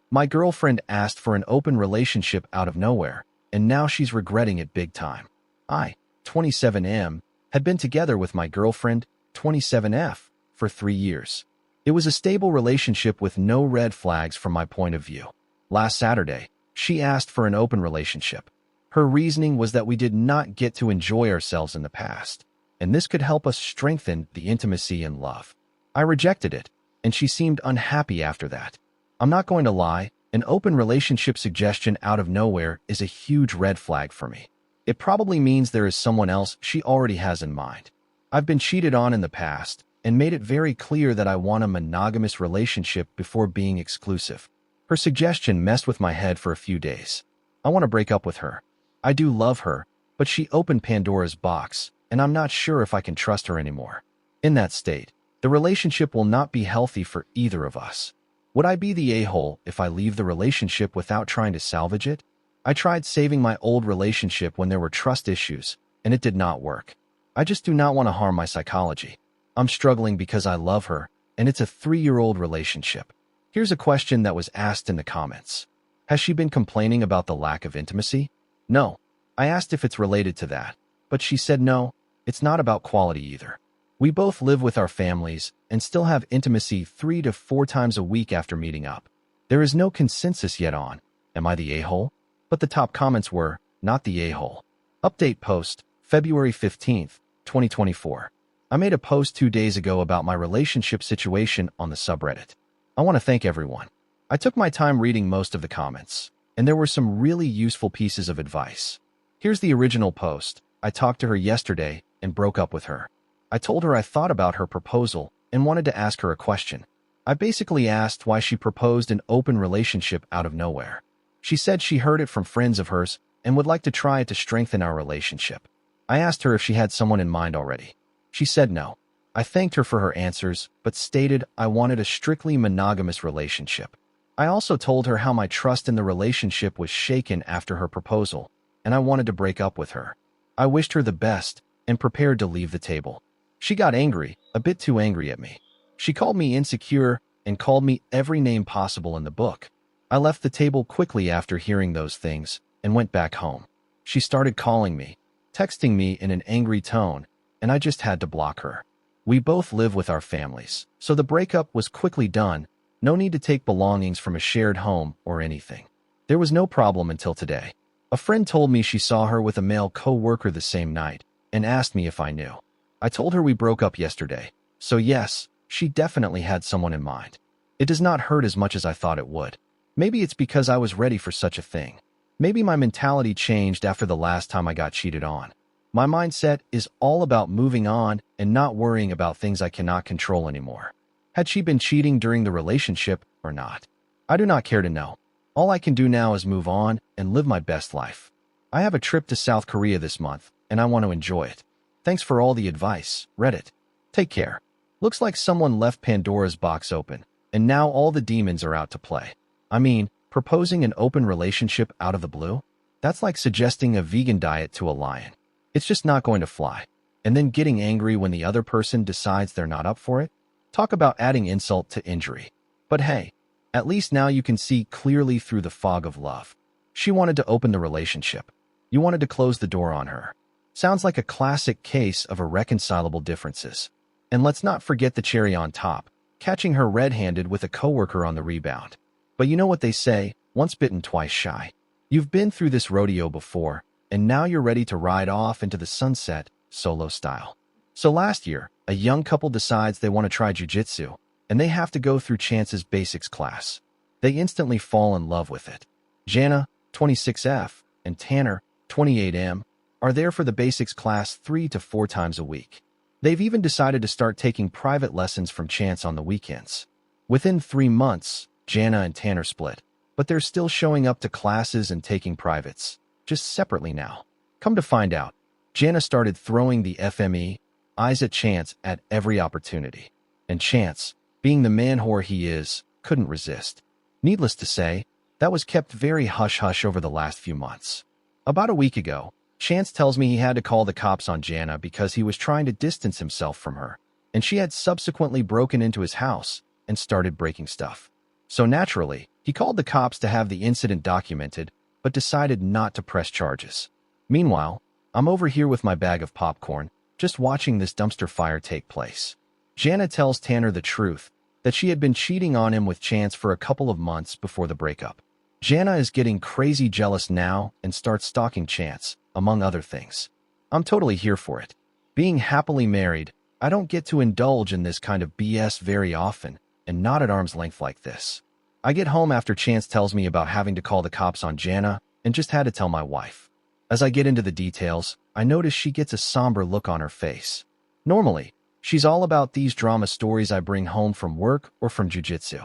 My girlfriend asked for an open relationship out of nowhere, and now she's regretting it big time. I, 27M, had been together with my girlfriend, 27F, for 3 years. It was a stable relationship with no red flags from my point of view. Last Saturday, she asked for an open relationship. Her reasoning was that we did not get to enjoy ourselves in the past, and this could help us strengthen the intimacy and love. I rejected it, and she seemed unhappy after that. I'm not going to lie, an open relationship suggestion out of nowhere is a huge red flag for me. It probably means there is someone else she already has in mind. I've been cheated on in the past and made it very clear that I want a monogamous relationship before being exclusive. Her suggestion messed with my head for a few days. I want to break up with her. I do love her, but she opened Pandora's box, and I'm not sure if I can trust her anymore. In that state, the relationship will not be healthy for either of us. Would I be the a-hole if I leave the relationship without trying to salvage it? I tried saving my old relationship when there were trust issues, and it did not work. I just do not want to harm my psychology. I'm struggling because I love her, and it's a 3-year-old relationship. Here's a question that was asked in the comments. Has she been complaining about the lack of intimacy? No. I asked if it's related to that, but she said no, it's not about quality either. We both live with our families and still have intimacy 3 to 4 times a week after meeting up. There is no consensus yet on, am I the a-hole? But the top comments were, not the a-hole. Update post, February 15th, 2024. I made a post 2 days ago about my relationship situation on the subreddit. I want to thank everyone. I took my time reading most of the comments, and there were some really useful pieces of advice. Here's the original post. I talked to her yesterday and broke up with her. I told her I thought about her proposal and wanted to ask her a question. I basically asked why she proposed an open relationship out of nowhere. She said she heard it from friends of hers and would like to try it to strengthen our relationship. I asked her if she had someone in mind already. She said no. I thanked her for her answers, but stated I wanted a strictly monogamous relationship. I also told her how my trust in the relationship was shaken after her proposal, and I wanted to break up with her. I wished her the best and prepared to leave the table. She got angry, a bit too angry at me. She called me insecure and called me every name possible in the book. I left the table quickly after hearing those things and went back home. She started calling me, texting me in an angry tone, and I just had to block her. We both live with our families, so the breakup was quickly done. No need to take belongings from a shared home or anything. There was no problem until today. A friend told me she saw her with a male co-worker the same night and asked me if I knew. I told her we broke up yesterday, so yes, she definitely had someone in mind. It does not hurt as much as I thought it would. Maybe it's because I was ready for such a thing. Maybe my mentality changed after the last time I got cheated on. My mindset is all about moving on and not worrying about things I cannot control anymore. Had she been cheating during the relationship or not? I do not care to know. All I can do now is move on and live my best life. I have a trip to South Korea this month, and I want to enjoy it. Thanks for all the advice, Reddit. Take care. Looks like someone left Pandora's box open, and now all the demons are out to play. I mean, proposing an open relationship out of the blue? That's like suggesting a vegan diet to a lion. It's just not going to fly. And then getting angry when the other person decides they're not up for it? Talk about adding insult to injury. But hey, at least now you can see clearly through the fog of love. She wanted to open the relationship. You wanted to close the door on her. Sounds like a classic case of irreconcilable differences. And let's not forget the cherry on top, catching her red-handed with a coworker on the rebound. But you know what they say, once bitten, twice shy. You've been through this rodeo before, and now you're ready to ride off into the sunset, solo style. So last year, a young couple decides they want to try jiu-jitsu, and they have to go through Chance's basics class. They instantly fall in love with it. Jana, 26F, and Tanner, 28M, are there for the basics class 3 to 4 times a week. They've even decided to start taking private lessons from Chance on the weekends. Within 3 months, Jana and Tanner split, but they're still showing up to classes and taking privates, just separately now. Come to find out, Jana started throwing the FME eyes at Chance at every opportunity, and Chance, being the man whore he is, couldn't resist. Needless to say, that was kept very hush-hush over the last few months. About a week ago, Chance tells me he had to call the cops on Jana because he was trying to distance himself from her, and she had subsequently broken into his house and started breaking stuff. So naturally, he called the cops to have the incident documented, but decided not to press charges. Meanwhile, I'm over here with my bag of popcorn, just watching this dumpster fire take place. Jana tells Tanner the truth, that she had been cheating on him with Chance for a couple of months before the breakup. Jana is getting crazy jealous now and starts stalking Chance, among other things. I'm totally here for it. Being happily married, I don't get to indulge in this kind of BS very often, and not at arm's length like this. I get home after Chance tells me about having to call the cops on Jana and just had to tell my wife. As I get into the details, I notice she gets a somber look on her face. Normally, she's all about these drama stories I bring home from work or from jiu-jitsu.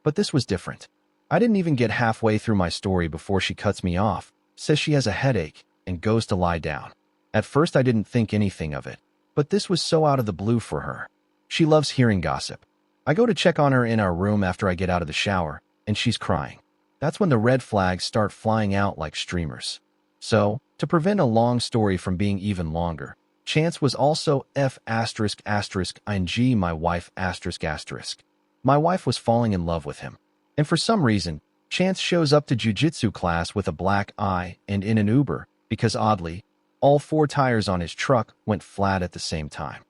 But this was different. I didn't even get halfway through my story before she cuts me off, says she has a headache, and goes to lie down. At first I didn't think anything of it, but this was so out of the blue for her. She loves hearing gossip. I go to check on her in our room after I get out of the shower, and she's crying. That's when the red flags start flying out like streamers. So, to prevent a long story from being even longer, Chance was also **ing my wife **. My wife was falling in love with him. And for some reason, Chance shows up to jiu-jitsu class with a black eye and in an Uber, because oddly, all 4 tires on his truck went flat at the same time.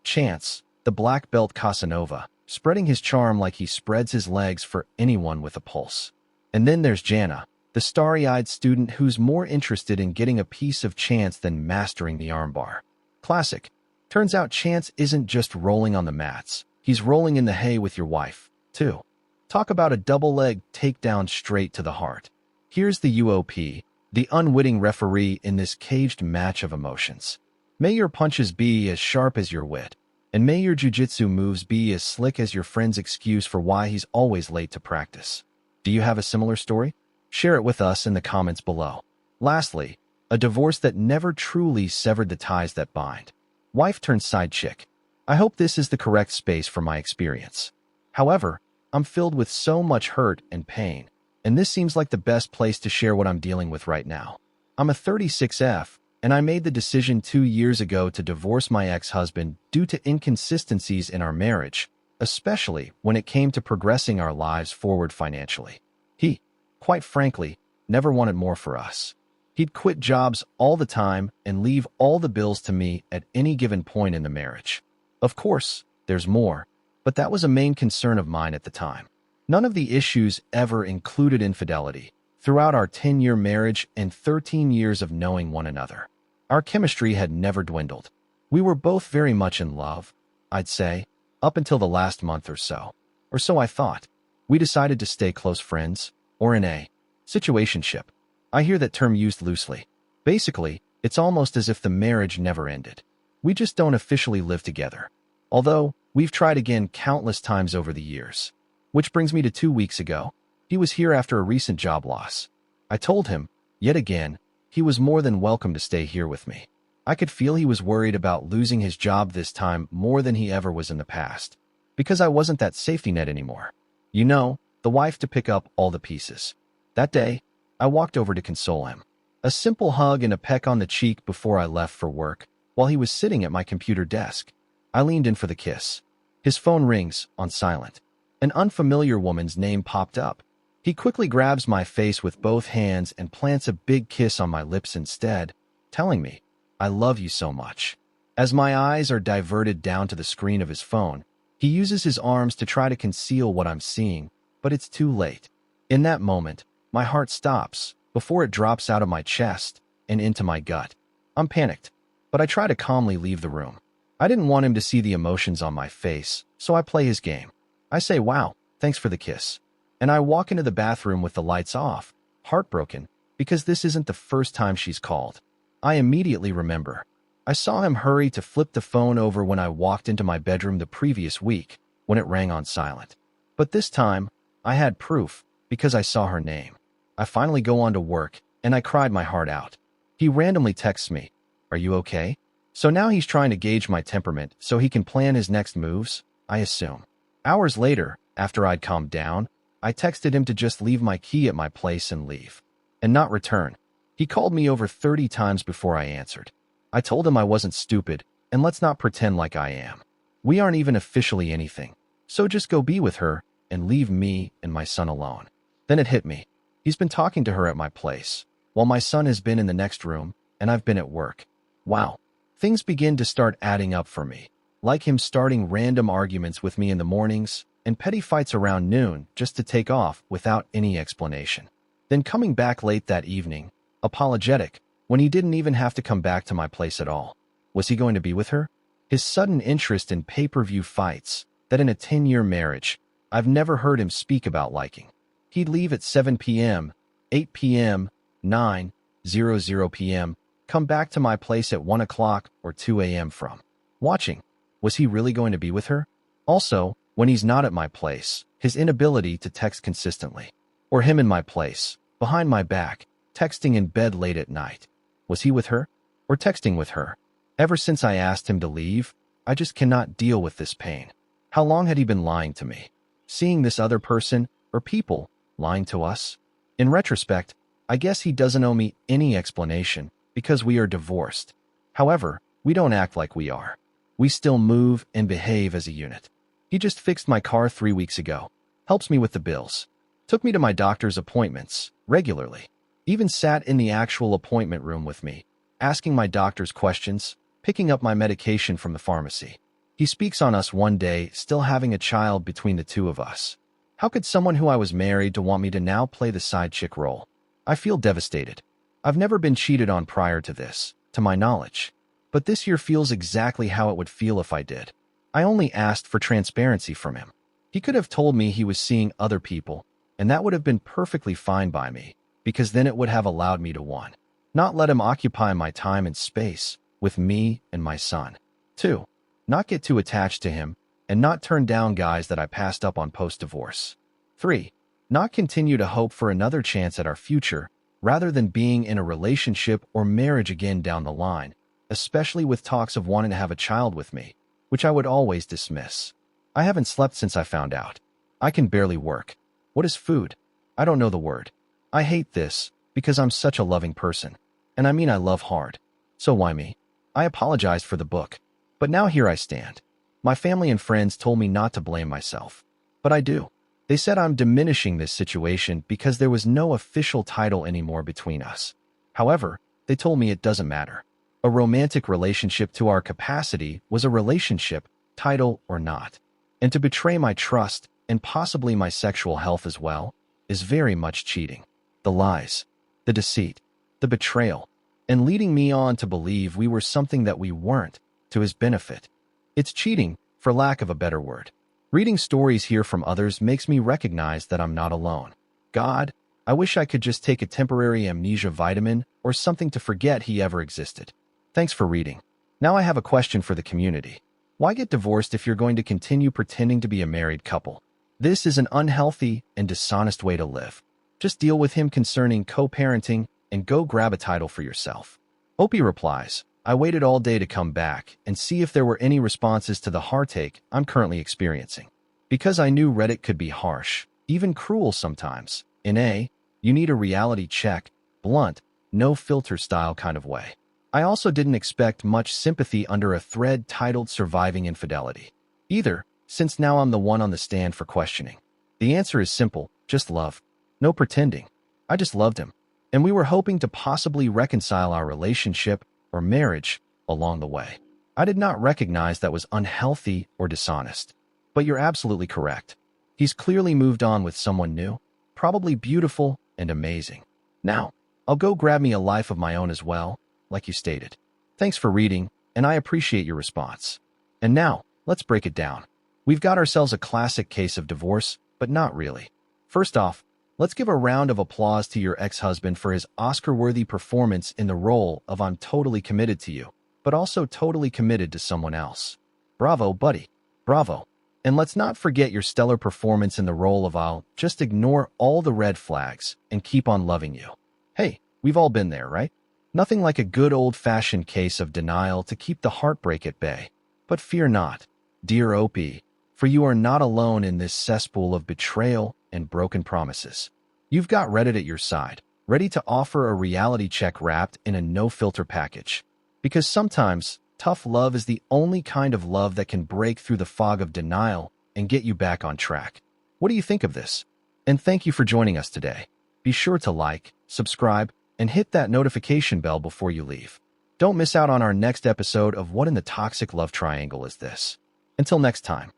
Chance, the black belt Casanova, spreading his charm like he spreads his legs for anyone with a pulse. And then there's Jana, the starry-eyed student who's more interested in getting a piece of Chance than mastering the armbar. Classic. Turns out Chance isn't just rolling on the mats. He's rolling in the hay with your wife, too. Talk about a double-leg takedown straight to the heart. Here's the UOP, the unwitting referee in this caged match of emotions. May your punches be as sharp as your wit, and may your jiu-jitsu moves be as slick as your friend's excuse for why he's always late to practice. Do you have a similar story? Share it with us in the comments below. Lastly, a divorce that never truly severed the ties that bind. Wife turned side chick. I hope this is the correct space for my experience. However, I'm filled with so much hurt and pain, and this seems like the best place to share what I'm dealing with right now. I'm a 36F, and I made the decision 2 years ago to divorce my ex-husband due to inconsistencies in our marriage, especially when it came to progressing our lives forward financially. He, quite frankly, never wanted more for us. He'd quit jobs all the time and leave all the bills to me at any given point in the marriage. Of course, there's more, but that was a main concern of mine at the time. None of the issues ever included infidelity throughout our 10-year marriage and 13 years of knowing one another. Our chemistry had never dwindled. We were both very much in love, I'd say, up until the last month or so. Or so I thought. We decided to stay close friends, or in a situationship. I hear that term used loosely. Basically, it's almost as if the marriage never ended. We just don't officially live together. Although, we've tried again countless times over the years. Which brings me to 2 weeks ago. He was here after a recent job loss. I told him, yet again, he was more than welcome to stay here with me. I could feel he was worried about losing his job this time more than he ever was in the past. Because I wasn't that safety net anymore. You know, the wife to pick up all the pieces. That day, I walked over to console him. A simple hug and a peck on the cheek before I left for work, while he was sitting at my computer desk. I leaned in for the kiss. His phone rings, on silent. An unfamiliar woman's name popped up. He quickly grabs my face with both hands and plants a big kiss on my lips instead, telling me, "I love you so much." As my eyes are diverted down to the screen of his phone, he uses his arms to try to conceal what I'm seeing, but it's too late. In that moment, my heart stops before it drops out of my chest and into my gut. I'm panicked, but I try to calmly leave the room. I didn't want him to see the emotions on my face, so I play his game. I say, "Wow, thanks for the kiss." And I walk into the bathroom with the lights off, heartbroken, because this isn't the first time she's called. I immediately remember. I saw him hurry to flip the phone over when I walked into my bedroom the previous week, when it rang on silent. But this time, I had proof, because I saw her name. I finally go on to work, and I cried my heart out. He randomly texts me, "Are you okay?" So now he's trying to gauge my temperament so he can plan his next moves, I assume. Hours later, after I'd calmed down, I texted him to just leave my key at my place and leave. And not return. He called me over 30 times before I answered. I told him I wasn't stupid, and let's not pretend like I am. We aren't even officially anything. So just go be with her, and leave me and my son alone. Then it hit me. He's been talking to her at my place, while my son has been in the next room, and I've been at work. Wow. Things begin to start adding up for me, like him starting random arguments with me in the mornings and petty fights around noon just to take off without any explanation. Then coming back late that evening, apologetic, when he didn't even have to come back to my place at all. Was he going to be with her? His sudden interest in pay-per-view fights that in a 10-year marriage, I've never heard him speak about liking. He'd leave at 7 p.m., 8 p.m., 9:00 p.m., come back to my place at 1 o'clock or 2 a.m. from watching. Was he really going to be with her? Also, when he's not at my place, his inability to text consistently. Or him in my place, behind my back, texting in bed late at night. Was he with her? Or texting with her? Ever since I asked him to leave, I just cannot deal with this pain. How long had he been lying to me? Seeing this other person, or people, lying to us? In retrospect, I guess he doesn't owe me any explanation because we are divorced. However, we don't act like we are. We still move and behave as a unit. He just fixed my car 3 weeks ago, helps me with the bills, took me to my doctor's appointments regularly, even sat in the actual appointment room with me, asking my doctor's questions, picking up my medication from the pharmacy. He speaks on us one day, still having a child between the two of us. How could someone who I was married to want me to now play the side chick role? I feel devastated. I've never been cheated on prior to this, to my knowledge. But this year feels exactly how it would feel if I did. I only asked for transparency from him. He could have told me he was seeing other people, and that would have been perfectly fine by me, because then it would have allowed me to 1. Not let him occupy my time and space with me and my son. 2. Not get too attached to him, and not turn down guys that I passed up on post-divorce. 3. Not continue to hope for another chance at our future, rather than being in a relationship or marriage again down the line, especially with talks of wanting to have a child with me, which I would always dismiss. I haven't slept since I found out. I can barely work. What is food? I don't know the word. I hate this, because I'm such a loving person. And I mean I love hard. So why me? I apologized for the book. But now here I stand. My family and friends told me not to blame myself. But I do. They said I'm diminishing this situation because there was no official title anymore between us. However, they told me it doesn't matter. A romantic relationship to our capacity was a relationship, title or not. And to betray my trust, and possibly my sexual health as well, is very much cheating. The lies, the deceit, the betrayal, and leading me on to believe we were something that we weren't, to his benefit. It's cheating, for lack of a better word. Reading stories here from others makes me recognize that I'm not alone. God, I wish I could just take a temporary amnesia vitamin or something to forget he ever existed. Thanks for reading. Now I have a question for the community. Why get divorced if you're going to continue pretending to be a married couple? This is an unhealthy and dishonest way to live. Just deal with him concerning co-parenting and go grab a title for yourself. Opie replies, I waited all day to come back and see if there were any responses to the heartache I'm currently experiencing. Because I knew Reddit could be harsh, even cruel sometimes. You need a reality check, blunt, no filter style kind of way. I also didn't expect much sympathy under a thread titled Surviving Infidelity. Either, since now I'm the one on the stand for questioning. The answer is simple, just love. No pretending. I just loved him. And we were hoping to possibly reconcile our relationship or marriage along the way. I did not recognize that was unhealthy or dishonest. But you're absolutely correct. He's clearly moved on with someone new, probably beautiful and amazing. Now, I'll go grab me a life of my own as well, like you stated. Thanks for reading, and I appreciate your response. And now, let's break it down. We've got ourselves a classic case of divorce, but not really. First off, let's give a round of applause to your ex-husband for his Oscar-worthy performance in the role of I'm totally committed to you, but also totally committed to someone else. Bravo, buddy. Bravo. And let's not forget your stellar performance in the role of I'll just ignore all the red flags and keep on loving you. Hey, we've all been there, right? Nothing like a good old-fashioned case of denial to keep the heartbreak at bay. But fear not, dear Opie, for you are not alone in this cesspool of betrayal and broken promises. You've got Reddit at your side, ready to offer a reality check wrapped in a no-filter package. Because sometimes, tough love is the only kind of love that can break through the fog of denial and get you back on track. What do you think of this? And thank you for joining us today. Be sure to like, subscribe, and hit that notification bell before you leave. Don't miss out on our next episode of What in the Toxic Love Triangle Is This? Until next time.